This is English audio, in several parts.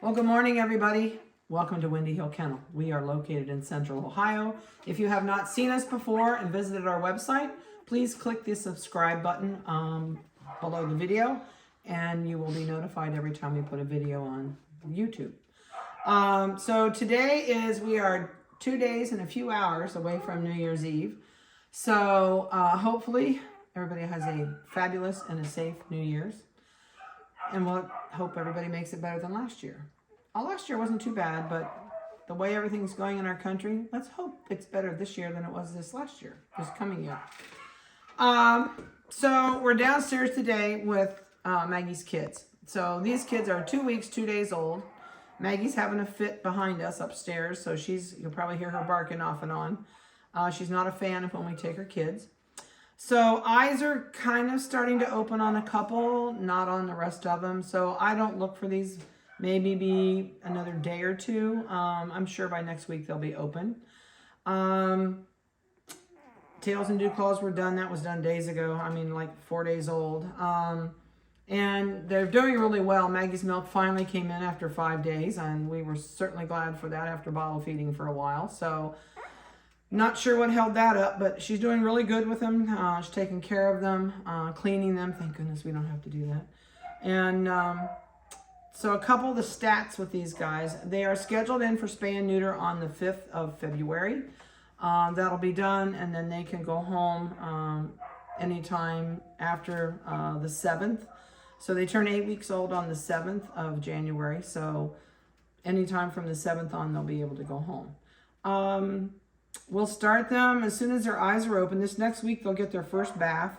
Well, good morning, everybody. Welcome to Windy Hill Kennel. We are located in Central Ohio. If you have not seen us before and visited our website, please click the subscribe button below the video, and you will be notified every time we put a video on YouTube. So today we are 2 days and a few hours away from New Year's Eve. So hopefully everybody has a fabulous and a safe New Year's. And we'll hope everybody makes it better than last year. Last year wasn't too bad, but the way everything's going in our country, let's hope it's better this year than it was this coming year. So we're downstairs today with Maggie's kids. So these kids are 2 weeks, 2 days old. Maggie's having a fit behind us upstairs, so you'll probably hear her barking off and on. She's not a fan of when we take her kids. So eyes are kind of starting to open on a couple, not on the rest of them. So I don't look for these, maybe be another day or two. I'm sure by next week they'll be open. Tails and dew claws were done. That was done days ago. I mean, like 4 days old. And they're doing really well. Maggie's milk finally came in after 5 days, and we were certainly glad for that after bottle feeding for a while. So not sure what held that up, but she's doing really good with them. She's taking care of them, cleaning them. Thank goodness we don't have to do that. And so a couple of the stats with these guys. They are scheduled in for spay and neuter on the 5th of February. That'll be done, and then they can go home anytime after the 7th. So they turn 8 weeks old on the 7th of January. So anytime from the 7th on, they'll be able to go home. We'll start them as soon as their eyes are open. This next week, they'll get their first bath.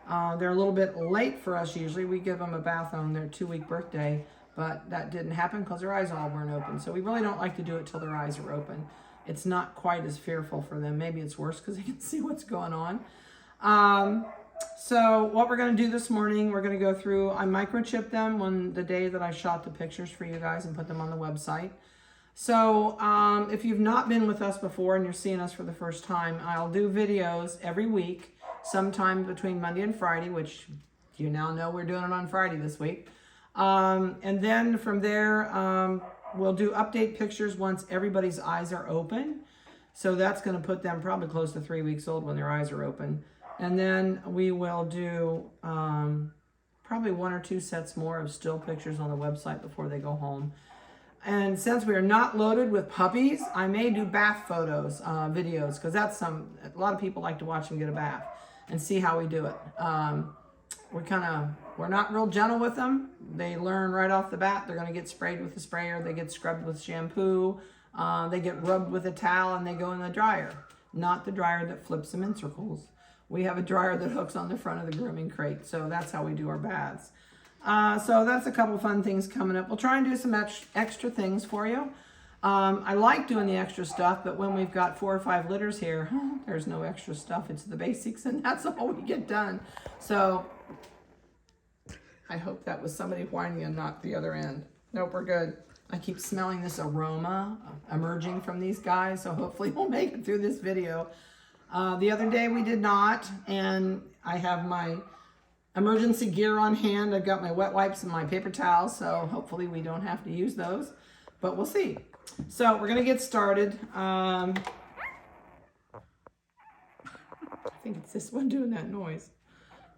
They're a little bit late for us usually. We give them a bath on their 2-week birthday, but that didn't happen because their eyes all weren't open. So we really don't like to do it till their eyes are open. It's not quite as fearful for them. Maybe it's worse because they can see what's going on. So what we're going to do this morning, we're going to go through, I microchipped them on the day that I shot the pictures for you guys and put them on the website. So if you've not been with us before and you're seeing us for the first time, I'll do videos every week, sometime between Monday and Friday, which you now know we're doing it on Friday this week. And then from there, we'll do update pictures once everybody's eyes are open. So that's going to put them probably close to 3 weeks old when their eyes are open. And then we will do probably 1 or 2 sets more of still pictures on the website before they go home. And since we are not loaded with puppies, I may do bath photos, videos, because a lot of people like to watch them get a bath and see how we do it. We're not real gentle with them. They learn right off the bat. They're going to get sprayed with the sprayer. They get scrubbed with shampoo. They get rubbed with a towel, and they go in the dryer. Not the dryer that flips them in circles. We have a dryer that hooks on the front of the grooming crate. So that's how we do our baths. So that's a couple fun things coming up. We'll try and do some extra things for you. I like doing the extra stuff, but when we've got 4 or 5 litters here, there's no extra stuff. It's the basics, and that's all we get done. So I hope that was somebody whining and not the other end. Nope, we're good. I keep smelling this aroma emerging from these guys, so hopefully we'll make it through this video. The other day we did not, and I have my emergency gear on hand. I've got my wet wipes and my paper towels, so hopefully we don't have to use those, but we'll see. So we're gonna get started. I think it's this one doing that noise.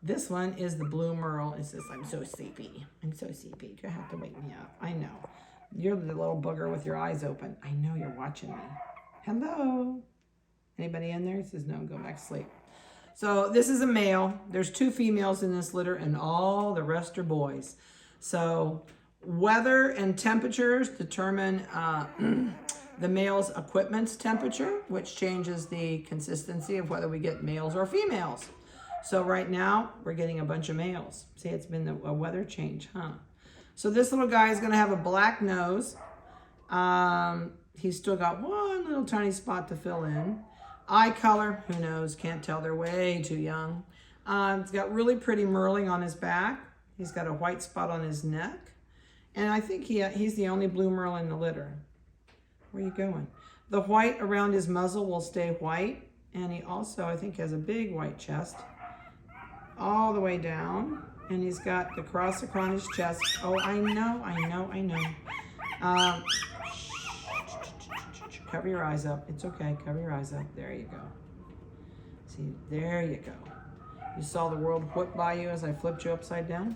This one is the blue merle. It says, I'm so sleepy. I'm so sleepy. You have to wake me up. I know. You're the little booger with your eyes open. I know you're watching me. Hello. Anybody in there? He says, no, go back to sleep. So this is a male. There's 2 females in this litter, and all the rest are boys. So weather and temperatures determine the male's equipment's temperature, which changes the consistency of whether we get males or females. So right now, we're getting a bunch of males. See, it's been a weather change, huh? So this little guy is going to have a black nose. He's still got 1 little tiny spot to fill in. Eye color, who knows, can't tell, they're way too young. He's got really pretty merling on his back. He's got a white spot on his neck. And I think he's the only blue merle in the litter. Where are you going? The white around his muzzle will stay white. And he also, I think, has a big white chest all the way down. And he's got the cross across his chest. Oh, I know. Um, cover your eyes up. It's okay. Cover your eyes up. There you go. See, there you go. You saw the world whip by you as I flipped you upside down?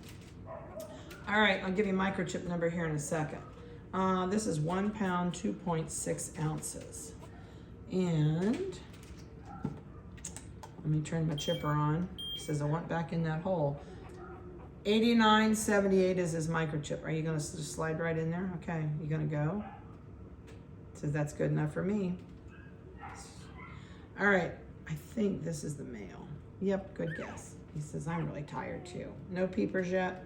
All right, I'll give you a microchip number here in a second. This is 1 pound, 2.6 ounces. And let me turn my chipper on. It says I went back in that hole. 89.78 is his microchip. Are you gonna just slide right in there? Okay, you gonna go? Says that's good enough for me. All right, I think this is the male. Yep, good guess. He says, I'm really tired too. No peepers yet.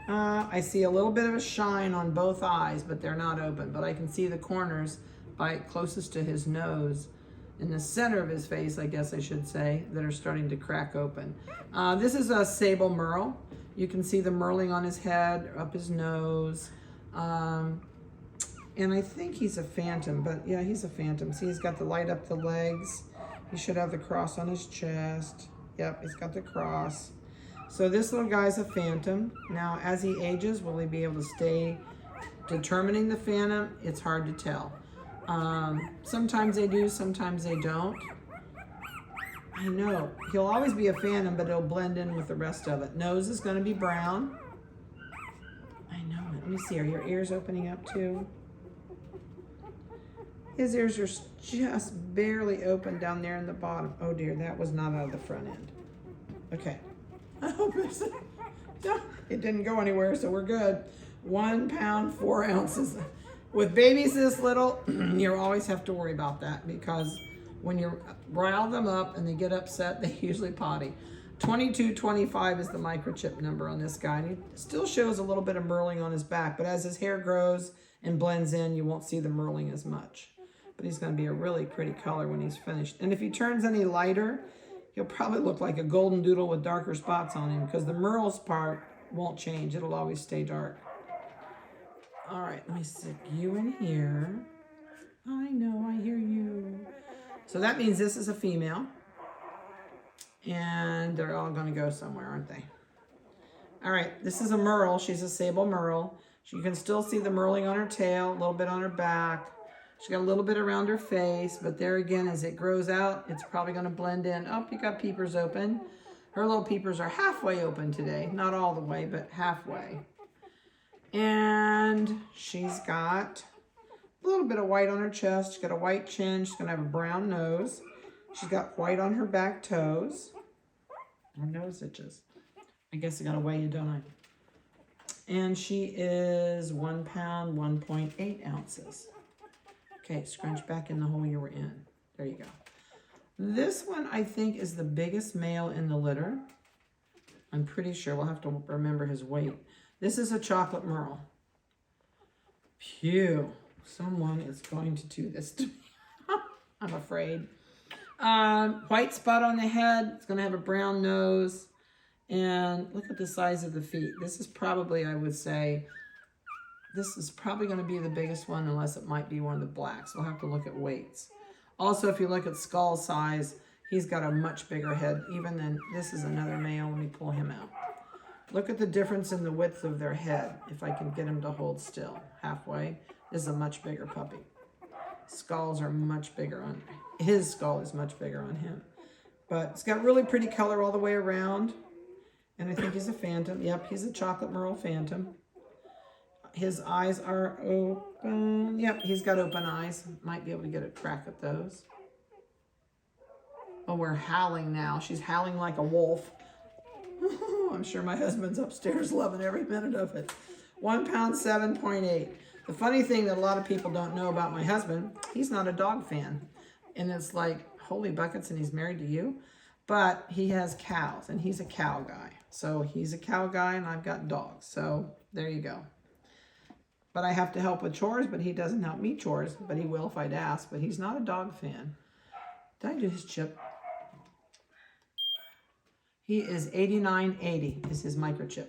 I see a little bit of a shine on both eyes, but they're not open. But I can see the corners closest to his nose, in the center of his face, I guess I should say, that are starting to crack open. This is a sable merle. You can see the merling on his head, up his nose. And I think he's a phantom, but yeah, he's a phantom. See, he's got the light up the legs. He should have the cross on his chest. Yep, he's got the cross. So this little guy's a phantom. Now, as he ages, will he be able to stay determining the phantom? It's hard to tell. Sometimes they do, sometimes they don't. I know, he'll always be a phantom, but it'll blend in with the rest of it. Nose is gonna be brown. I know it. Let me see, are your ears opening up too? His ears are just barely open down there in the bottom. Oh dear, that was not out of the front end. Okay. I hope it didn't go anywhere, so we're good. 1 pound, 4 ounces. With babies this little, you always have to worry about that because when you rile them up and they get upset, they usually potty. 2225 is the microchip number on this guy. And he still shows a little bit of merling on his back, but as his hair grows and blends in, you won't see the merling as much. But he's going to be a really pretty color when he's finished. And if he turns any lighter, he'll probably look like a golden doodle with darker spots on him because the merle's part won't change. It'll always stay dark. All right, let me stick you in here. I know, I hear you. So that means this is a female. And they're all going to go somewhere, aren't they? All right, this is a merle. She's a sable merle. You can still see the merling on her tail, a little bit on her back. She's got a little bit around her face, but there again, as it grows out, it's probably going to blend in. Oh, you got peepers open. Her little peepers are halfway open today. Not all the way, but halfway. And she's got a little bit of white on her chest. She's got a white chin. She's going to have a brown nose. She's got white on her back toes. Her nose itches. I guess I got to weigh you, don't I? And she is 1 pound, 1.8 ounces. Okay, scrunch back in the hole you were in. There you go. This one, I think, is the biggest male in the litter. I'm pretty sure. We'll have to remember his weight. This is a chocolate merle. Phew. Someone is going to do this to me. I'm afraid. White spot on the head. It's going to have a brown nose. And look at the size of the feet. This is probably, I would say, this is probably going to be the biggest one unless it might be one of the blacks. We'll have to look at weights. Also, if you look at skull size, he's got a much bigger head even than, this is another male. Let me pull him out. Look at the difference in the width of their head. If I can get him to hold still halfway, this is a much bigger puppy. Skulls are much bigger on, his skull is much bigger on him. But it's got really pretty color all the way around. And I think he's a phantom. Yep, he's a chocolate merle phantom. His eyes are open. Yep, he's got open eyes. Might be able to get a crack at those. Oh, we're howling now. She's howling like a wolf. I'm sure my husband's upstairs loving every minute of it. 1 pound, 7.8. The funny thing that a lot of people don't know about my husband, he's not a dog fan. And it's like, holy buckets, and he's married to you? But he has cows, and he's a cow guy. So he's a cow guy, and I've got dogs. So there you go. But I have to help with chores, but he doesn't help me chores. But he will if I'd ask. But he's not a dog fan. Did I do his chip? He is 89.80 is his microchip.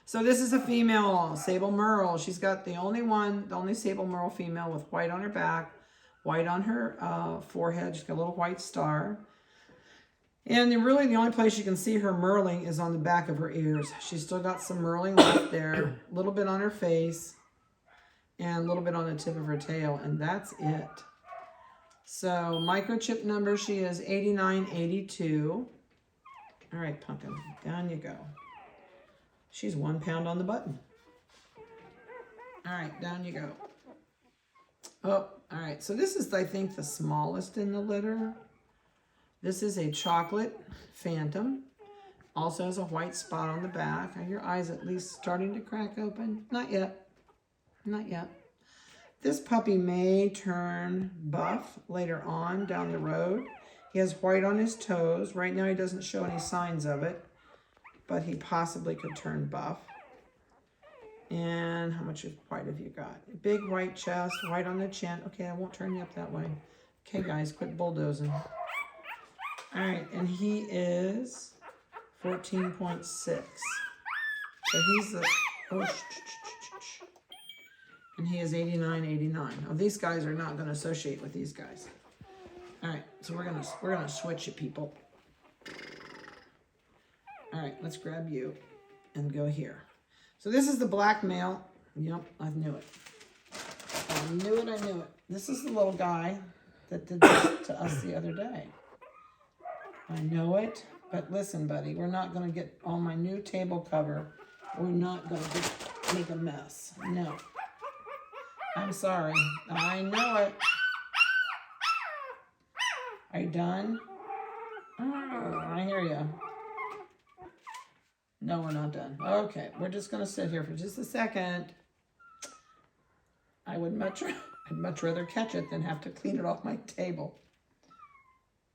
So this is a female sable merle. She's got the only sable merle female with white on her back, white on her forehead. She's got a little white star. And really the only place you can see her merling is on the back of her ears. She's still got some merling left there, a little bit on her face. and a little bit on the tip of her tail, and that's it. So microchip number, she is 8982. All right, Pumpkin, down you go. She's 1 pound on the button. All right, down you go. Oh, all right, so this is, I think, the smallest in the litter. This is a chocolate phantom. Also has a white spot on the back. Are your eyes at least starting to crack open? Not yet. Not yet. This puppy may turn buff later on down the road. He has white on his toes. Right now he doesn't show any signs of it, but he possibly could turn buff. And how much white have you got? Big white chest, white on the chin. Okay, I won't turn you up that way. Okay, guys, quit bulldozing. All right, and he is 14.6. So he's the, oh, and he is 89.89. Oh, these guys are not going to associate with these guys. All right, so we're gonna switch it, people. All right, let's grab you and go here. So this is the black male. Yep, I knew it. I knew it, I knew it. This is the little guy that did this to us the other day. I know it, but listen, buddy, we're not gonna get on my new table cover. We're not gonna make a mess. No. I'm sorry. I know it. Are you done? Oh, I hear you. No, we're not done. Okay, we're just gonna sit here for just a second. I'd much rather catch it than have to clean it off my table.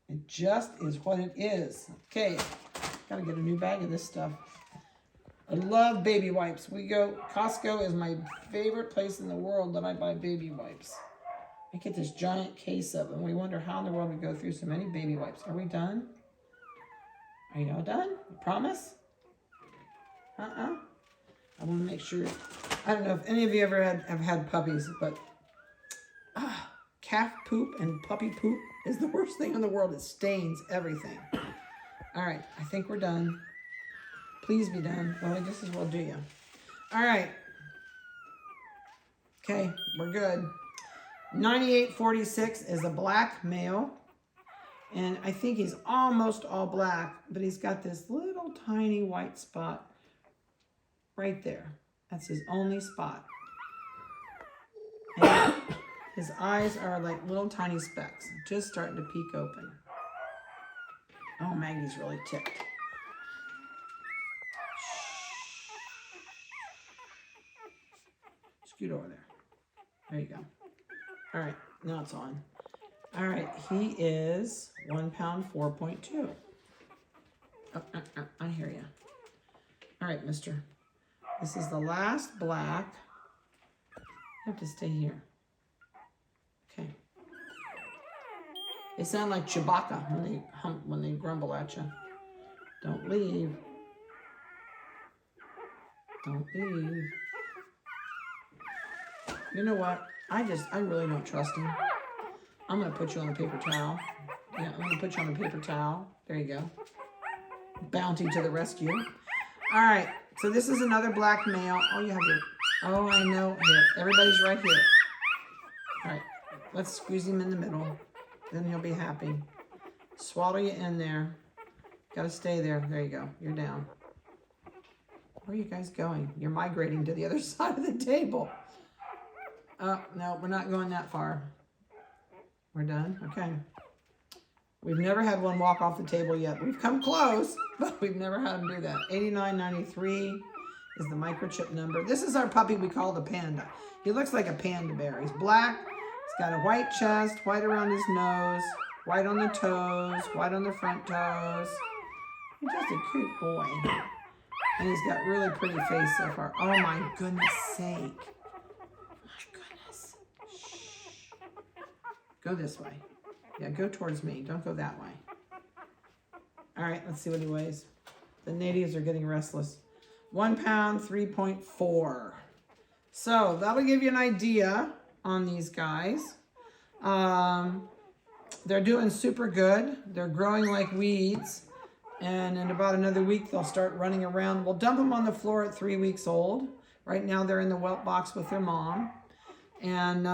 It just is what it is. Okay, gotta get a new bag of this stuff. I love baby wipes. Costco is my favorite place in the world that I buy baby wipes. I get this giant case of them. We wonder how in the world we go through so many baby wipes. Are we done? Are you all done? You promise? I want to make sure. I don't know if any of you ever have had puppies, but calf poop and puppy poop is the worst thing in the world. It stains everything. All right, I think we're done. Please be done. Well, I just as well do you. All right. Okay, we're good. 9846 is a black male. And I think he's almost all black, but he's got this little tiny white spot right there. That's his only spot. And his eyes are like little tiny specks, just starting to peek open. Oh, Maggy's really ticked. Scoot over there. There you go. All right, now it's on. All right, he is 1 pound, 4.2. Oh, I hear you. All right, mister. This is the last black. You have to stay here. Okay. They sound like Chewbacca when they grumble at you. Don't leave. Don't leave. You know what? I really don't trust him. I'm going to put you on the paper towel. Yeah, I'm going to put you on the paper towel. There you go. Bounty to the rescue. All right. So this is another black male. Oh, you have your... Oh, I know. Here. Everybody's right here. All right. Let's squeeze him in the middle. Then you'll be happy. Swallow you in there. Got to stay there. There you go. You're down. Where are you guys going? You're migrating to the other side of the table. No, we're not going that far. We're done? Okay. We've never had one walk off the table yet. We've come close, but we've never had him do that. 8993 is the microchip number. This is our puppy we call the panda. He looks like a panda bear. He's black. He's got a white chest, white around his nose, white on the toes, white on the front toes. He's just a cute boy. And he's got really pretty face so far. Oh my goodness sake. Go this way. Yeah, go towards me. Don't go that way. All right, let's see what he weighs. The natives are getting restless. 1 pound, 3.4. So that'll give you an idea on these guys. They're doing super good. They're growing like weeds. And in about another week, they'll start running around. We'll dump them on the floor at 3 weeks old. Right now, they're in the whelp box with their mom. And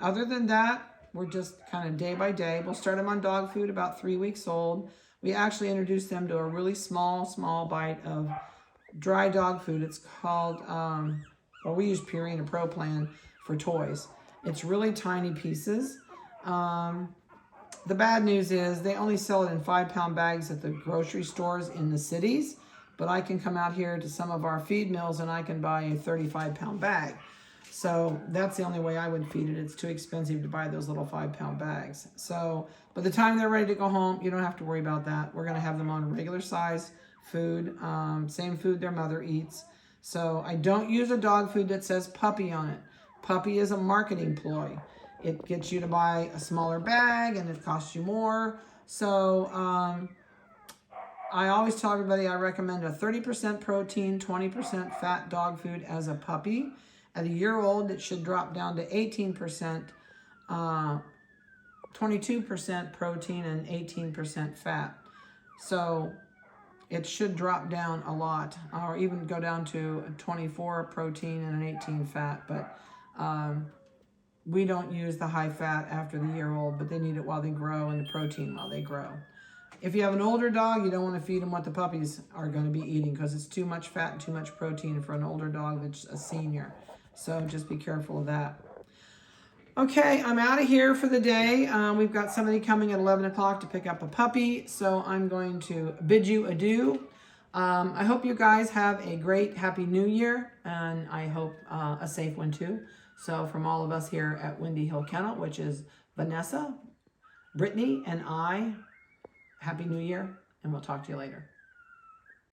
other than that, we're just kind of day by day. We'll start them on dog food about 3 weeks old. We actually introduced them to a really small bite of dry dog food. It's called, well, we use Purina Pro Plan for toys. It's really tiny pieces. The bad news is they only sell it in 5-pound bags at the grocery stores in the cities, but I can come out here to some of our feed mills and I can buy a 35-pound bag. So that's the only way I would feed it. It's too expensive to buy those little 5-pound bags. So by the time they're ready to go home, you don't have to worry about that. We're going to have them on regular size food, same food their mother eats. So I don't use a dog food that says puppy on it. Puppy is a marketing ploy. It gets you to buy a smaller bag and it costs you more. So I always tell everybody I recommend a 30% protein, 20% fat dog food as a puppy. At a year old, it should drop down to 18%, 22% protein and 18% fat. So it should drop down a lot, or even go down to a 24 protein and an 18 fat. But we don't use the high fat after the year old, but they need it while they grow and the protein while they grow. If you have an older dog, you don't want to feed them what the puppies are going to be eating because it's too much fat and too much protein for an older dog that's a senior. So just be careful of that. Okay, I'm out of here for the day. We've got somebody coming at 11 o'clock to pick up a puppy, so I'm going to bid you adieu. I hope you guys have a great, happy new year, and I hope a safe one too. So from all of us here at Windy Hill Kennel, which is Vanessa, Brittany, and I, happy new year, and we'll talk to you later.